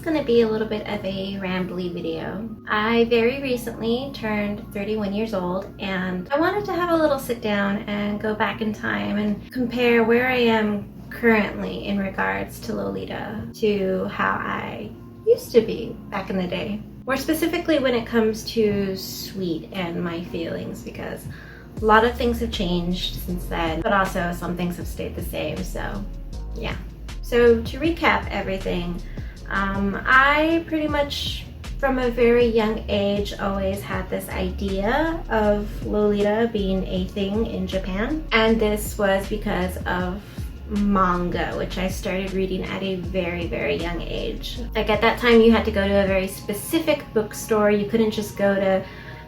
going to be a little bit of a rambly video. I very recently turned 31 years old, and I wanted to have a little sit down and go back in time and compare where I am currently in regards to Lolita to how I used to be back in the day. More specifically when it comes to sweet and my feelings, because a lot of things have changed since then, but also some things have stayed the same, so yeah. So to recap everything, I pretty much from a very young age always had this idea of Lolita being a thing in Japan, and this was because of manga, which I started reading at a very, very young age. Like at that time you had to go to a very specific bookstore. You couldn't just go to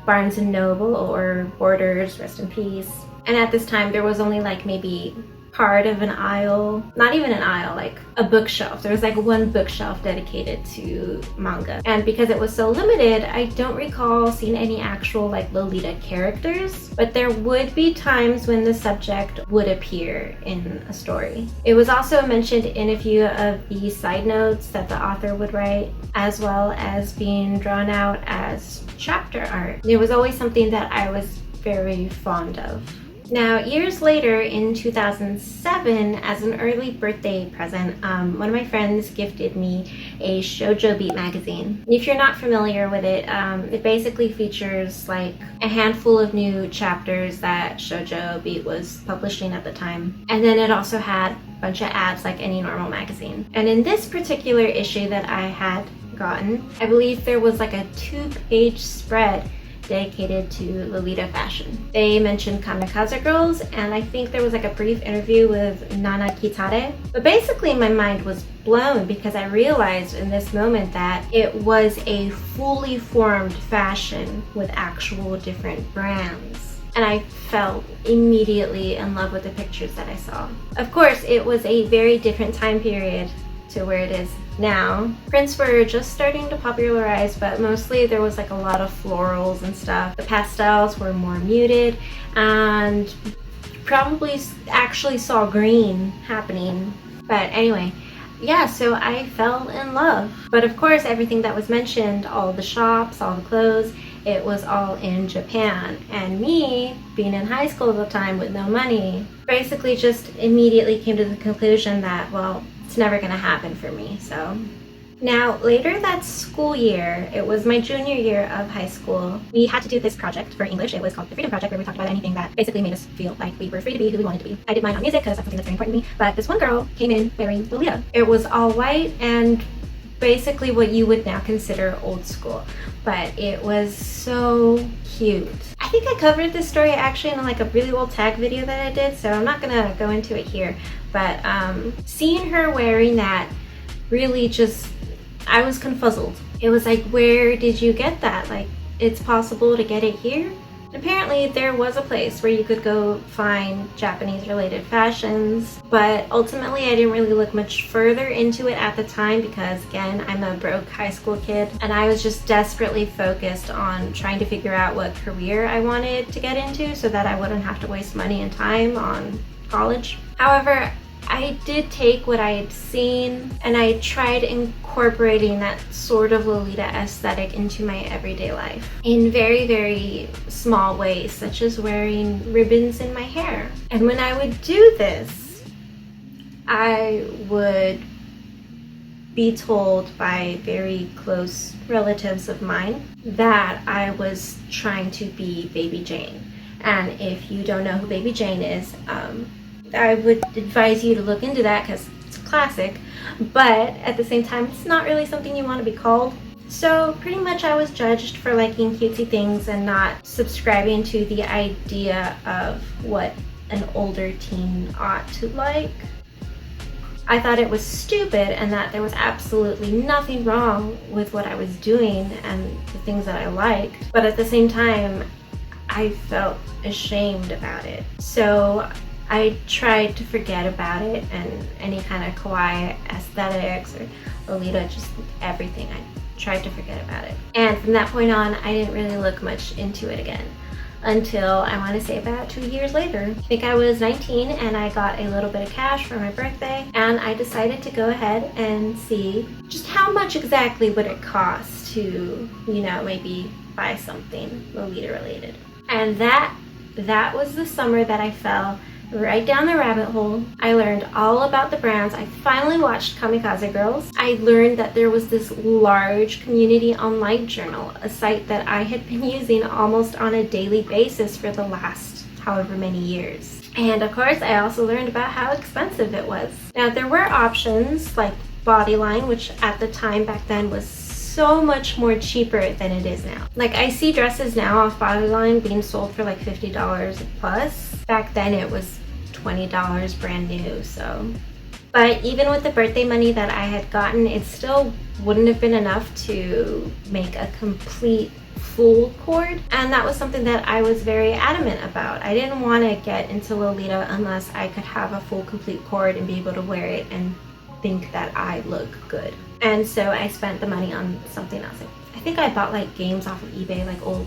Barnes & Noble or Borders, rest in peace. And at this time there was only like maybe part of an aisle, not even an aisle, like a bookshelf. There was like one bookshelf dedicated to manga. And because it was so limited, I don't recall seeing any actual like Lolita characters, but there would be times when the subject would appear in a story. It was also mentioned in a few of the side notes that the author would write, as well as being drawn out as chapter art. It was always something that I was very fond of. Now, years later in 2007, as an early birthday present, one of my friends gifted me a Shoujo Beat magazine. If you're not familiar with it, it basically features like a handful of new chapters that Shoujo Beat was publishing at the time. And then it also had a bunch of ads like any normal magazine. And in this particular issue that I had gotten, I believe there was like a 2-page spread dedicated to Lolita fashion. They mentioned kamikaze girls, and I think there was like a brief interview with Nana Kitare. But basically my mind was blown because I realized in this moment that it was a fully formed fashion with actual different brands. And I fell immediately in love with the pictures that I saw. Of course, it was a very different time period to where it is now. Prints were just starting to popularize, but mostly there was like a lot of florals and stuff. The pastels were more muted, and probably actually saw green happening. But anyway, yeah, so I fell in love. But of course, everything that was mentioned, all the shops, all the clothes, it was all in Japan. And me, being in high school at the time with no money, basically just immediately came to the conclusion that, well, it's never gonna happen for me. So now later that school year, it was my junior year of high school, we had to do this project for English. It was called the Freedom Project, where we talked about anything that basically made us feel like we were free to be who we wanted to be. I did mine on music because that's something that's very important to me, but this one girl came in wearing Lolita. It was all white and basically what you would now consider old school, but it was so cute. I think I covered this story actually in like a really old tag video that I did, so I'm not gonna go into it here, but seeing her wearing that really just, I was confuzzled. It was like, where did you get that? Like, it's possible to get it here? Apparently there was a place where you could go find Japanese related fashions, but ultimately I didn't really look much further into it at the time because, again, I'm a broke high school kid and I was just desperately focused on trying to figure out what career I wanted to get into so that I wouldn't have to waste money and time on college. However, I did take what I had seen and I tried incorporating that sort of Lolita aesthetic into my everyday life in very, very small ways, such as wearing ribbons in my hair. And when I would do this, I would be told by very close relatives of mine that I was trying to be Baby Jane. And if you don't know who Baby Jane is, I would advise you to look into that because it's a classic, but at the same time, it's not really something you want to be called. So pretty much I was judged for liking cutesy things and not subscribing to the idea of what an older teen ought to like. I thought it was stupid and that there was absolutely nothing wrong with what I was doing and the things that I liked, but at the same time, I felt ashamed about it. So I tried to forget about it and any kind of kawaii aesthetics or Lolita, just everything. I tried to forget about it. And from that point on, I didn't really look much into it again. until I want to say about 2 years later. I think I was 19 and I got a little bit of cash for my birthday, and I decided to go ahead and see just how much exactly would it cost to, you know, maybe buy something Lolita related. And that was the summer that I fell right down the rabbit hole. I learned all about the brands. I finally watched Kamikaze Girls. I learned that there was this large community on LiveJournal, a site that I had been using almost on a daily basis for the last however many years. And of course, I also learned about how expensive it was. Now, there were options like Bodyline, which at the time back then was so much more cheaper than it is now. Like, I see dresses now off Bodyline being sold for like $50 plus. Back then it was $20 brand new, so. But even with the birthday money that I had gotten, it still wouldn't have been enough to make a complete full cord, and that was something that I was very adamant about. I didn't want to get into Lolita unless I could have a full complete cord and be able to wear it and think that I look good. And so I spent the money on something else. I think I bought like games off of eBay, like old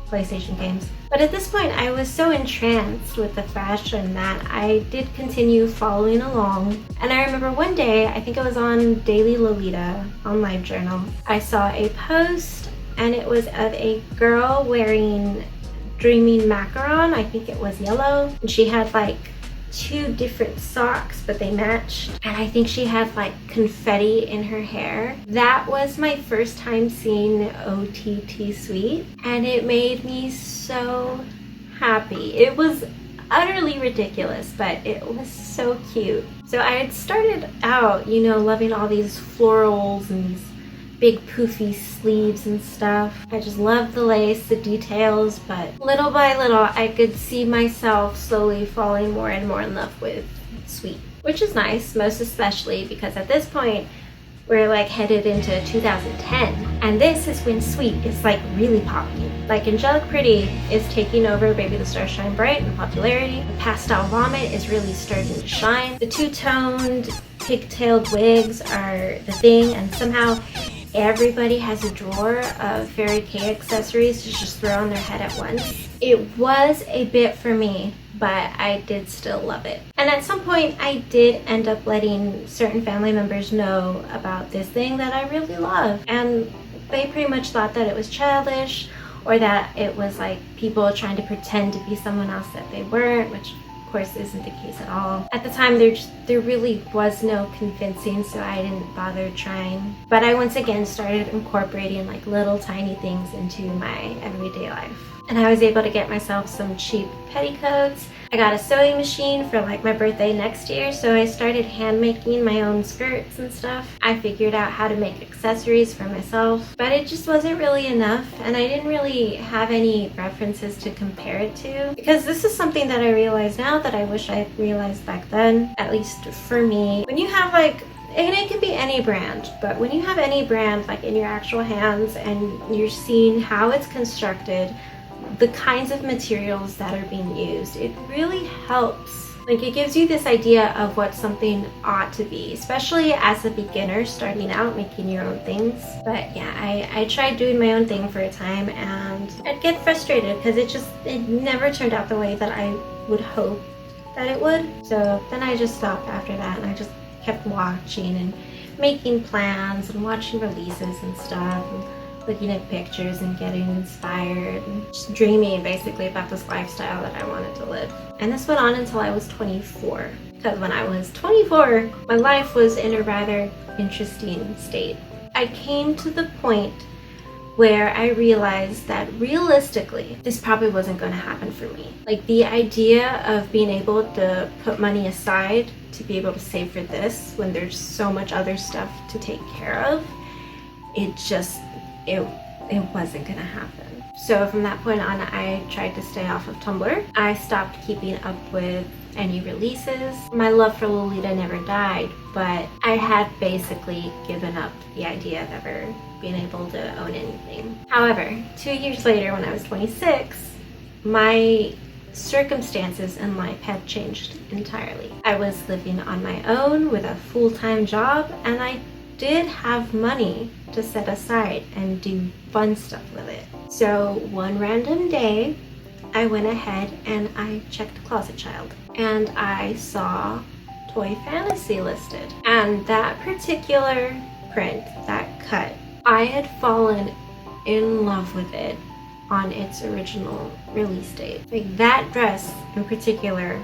PlayStation games. But at this point, I was so entranced with the fashion that I did continue following along. And I remember one day, I think it was on Daily Lolita on LiveJournal, I saw a post and it was of a girl wearing Dreaming Macaron. I think it was yellow. And she had like 2 different socks, but they matched, and I think she had like confetti in her hair. That was my first time seeing OTT Sweet, and it made me so happy. It was utterly ridiculous, but it was so cute. So I had started out, you know, loving all these florals and these big poofy sleeves and stuff. I just loved the lace, the details, but little by little I could see myself slowly falling more and more in love with Sweet, which is nice, most especially because at this point we're like headed into 2010, and this is when Sweet is like really popping. Like Angelic Pretty is taking over Baby the Stars Shine Bright in popularity. The Pastel Vomit is really starting to shine. The two-toned pigtailed wigs are the thing, and somehow everybody has a drawer of Fairy K accessories to just throw on their head at once. It was a bit for me, but I did still love it. And at some point, I did end up letting certain family members know about this thing that I really love. And they pretty much thought that it was childish, or that it was like people trying to pretend to be someone else that they weren't, which of course isn't the case at all. At the time, there really was no convincing, so I didn't bother trying. But I once again started incorporating like little tiny things into my everyday life. And I was able to get myself some cheap petticoats. I got a sewing machine for like my birthday next year, so I started hand making my own skirts and stuff. I figured out how to make accessories for myself, but it just wasn't really enough, and I didn't really have any references to compare it to, because this is something that I realize now that I wish I had realized back then, at least for me. When you have like, and it can be any brand, but when you have any brand like in your actual hands and you're seeing how it's constructed, the kinds of materials that are being used, it really helps. Like, it gives you this idea of what something ought to be, especially as a beginner starting out making your own things. But yeah, I tried doing my own thing for a time, and I'd get frustrated because it never turned out the way that I would hope that it would. So then I just stopped after that, and I just kept watching and making plans and watching releases and stuff, and looking at pictures and getting inspired and just dreaming basically about this lifestyle that I wanted to live. And this went on until I was 24, because when I was 24, my life was in a rather interesting state. I came to the point where I realized that realistically, this probably wasn't going to happen for me. Like, the idea of being able to put money aside to be able to save for this when there's so much other stuff to take care of, it wasn't gonna happen. So from that point on, I tried to stay off of Tumblr. I stopped keeping up with any releases. My love for Lolita never died, but I had basically given up the idea of ever being able to own anything. However, 2 years later, when I was 26, my circumstances in life had changed entirely. I was living on my own with a full-time job, and I did have money to set aside and do fun stuff with it. So one random day, I went ahead and I checked Closet Child, and I saw Toy Fantasy listed. And that particular print, that cut, I had fallen in love with it on its original release date. Like, that dress in particular,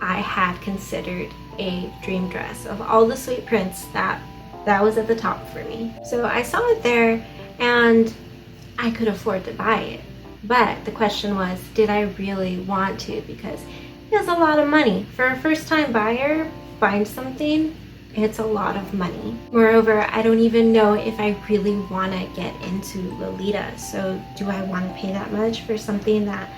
I had considered a dream dress. Of all the sweet prints, that was at the top for me. So I saw it there and I could afford to buy it. But the question was, did I really want to? Because it was a lot of money. For a first-time buyer, buying something, it's a lot of money. Moreover, I don't even know if I really want to get into Lolita. So do I want to pay that much for something that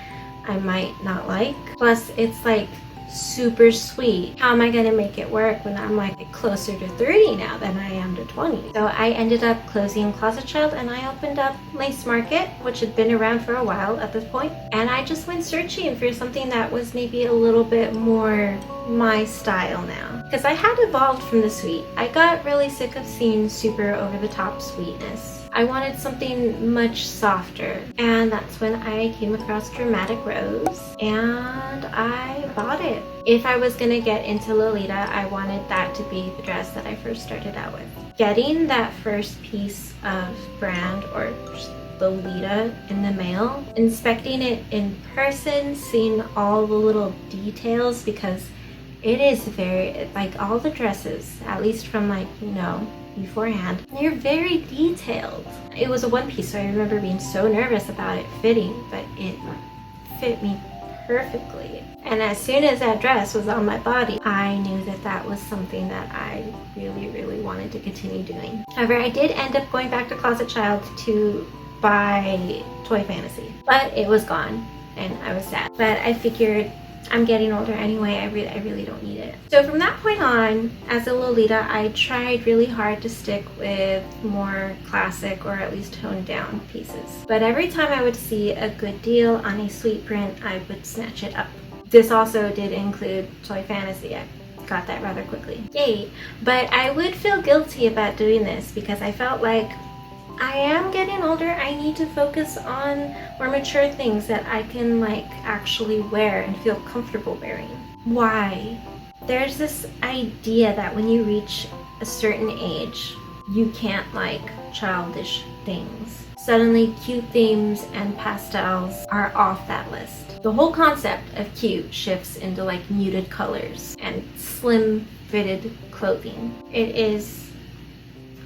I might not like? Plus, it's like super sweet. How am I gonna make it work when I'm like closer to 30 now than I am to 20? So I ended up closing Closet Child and I opened up Lace Market, which had been around for a while at this point, and I just went searching for something that was maybe a little bit more my style now, because I had evolved from the sweet. I got really sick of seeing super over-the-top sweetness. I wanted something much softer, and that's when I came across Dramatic Rose and I bought it. If I was gonna get into Lolita, I wanted that to be the dress that I first started out with. Getting that first piece of brand or Lolita in the mail, inspecting it in person, seeing all the little details, because it is very, like, all the dresses, at least from like, you know, beforehand, they're very detailed. It was a one piece, so I remember being so nervous about it fitting, but it fit me perfectly. And as soon as that dress was on my body, I knew that that was something that I really, really wanted to continue doing. However, I did end up going back to Closet Child to buy Toy Fantasy, but it was gone and I was sad. But I figured, I'm getting older anyway, I really don't need it. So from that point on, as a Lolita, I tried really hard to stick with more classic or at least toned down pieces. But every time I would see a good deal on a sweet print, I would snatch it up. This also did include Toy Fantasy. I got that rather quickly. Yay! But I would feel guilty about doing this because I felt like I am getting older. I need to focus on more mature things that I can like actually wear and feel comfortable wearing. Why? There's this idea that when you reach a certain age, you can't like childish things. Suddenly cute themes and pastels are off that list. The whole concept of cute shifts into like muted colors and slim fitted clothing. It is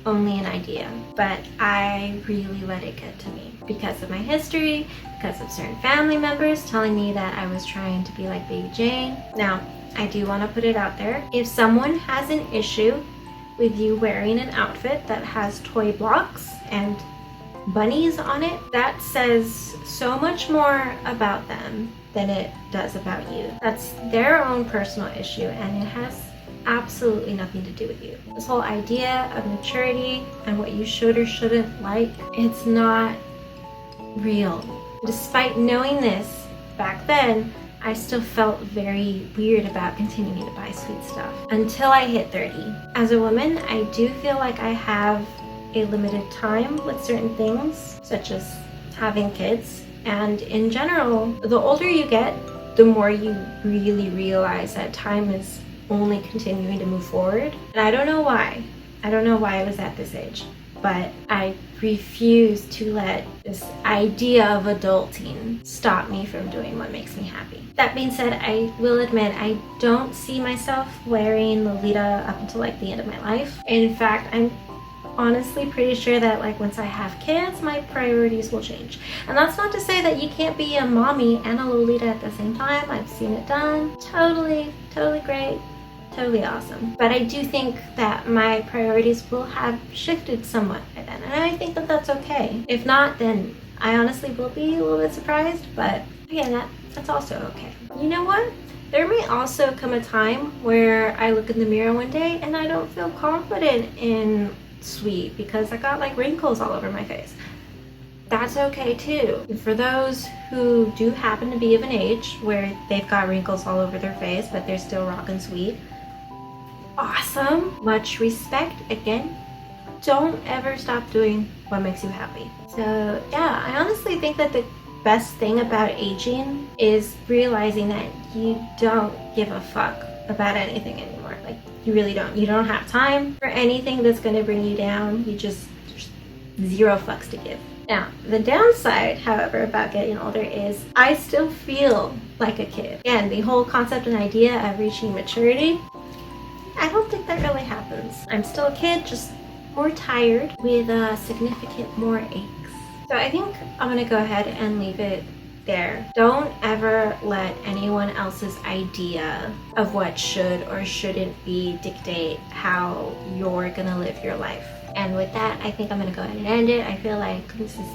only an idea, but I really let it get to me because of my history, because of certain family members telling me that I was trying to be like Baby Jane. Now, I do want to put it out there. If someone has an issue with you wearing an outfit that has toy blocks and bunnies on it, that says so much more about them than it does about you. That's their own personal issue and it has absolutely nothing to do with you. This whole idea of maturity and what you should or shouldn't like, it's not real. Despite knowing this, back then, I still felt very weird about continuing to buy sweet stuff until I hit 30. As a woman, I do feel like I have a limited time with certain things, such as having kids. And in general, the older you get, the more you really realize that time is only continuing to move forward. And I don't know why. I don't know why I was at this age, but I refuse to let this idea of adulting stop me from doing what makes me happy. That being said, I will admit I don't see myself wearing Lolita up until like the end of my life. In fact, I'm honestly pretty sure that like once I have kids, my priorities will change. And that's not to say that you can't be a mommy and a Lolita at the same time. I've seen it done. Totally great. Totally awesome. But I do think that my priorities will have shifted somewhat by then, and I think that that's okay. If not, then I honestly will be a little bit surprised, but again, that's also okay. You know what? There may also come a time where I look in the mirror one day and I don't feel confident in sweet because I got like wrinkles all over my face. That's okay too. And for those who do happen to be of an age where they've got wrinkles all over their face but they're still rocking sweet, awesome, much respect. Again, don't ever stop doing what makes you happy. So yeah, I honestly think that the best thing about aging is realizing that you don't give a fuck about anything anymore. Like, you really don't. You don't have time for anything that's going to bring you down. There's zero fucks to give. Now, the downside, however, about getting older is I still feel like a kid. Again, the whole concept and idea of reaching maturity, I don't think that really happens. I'm still a kid, just more tired with significant more aches. So I think I'm gonna go ahead and leave it there. Don't ever let anyone else's idea of what should or shouldn't be dictate how you're gonna live your life. And with that, I think I'm gonna go ahead and end it. I feel like this is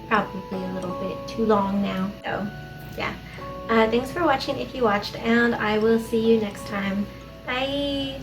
probably a little bit too long now. So yeah, thanks for watching if you watched, and I will see you next time. Bye.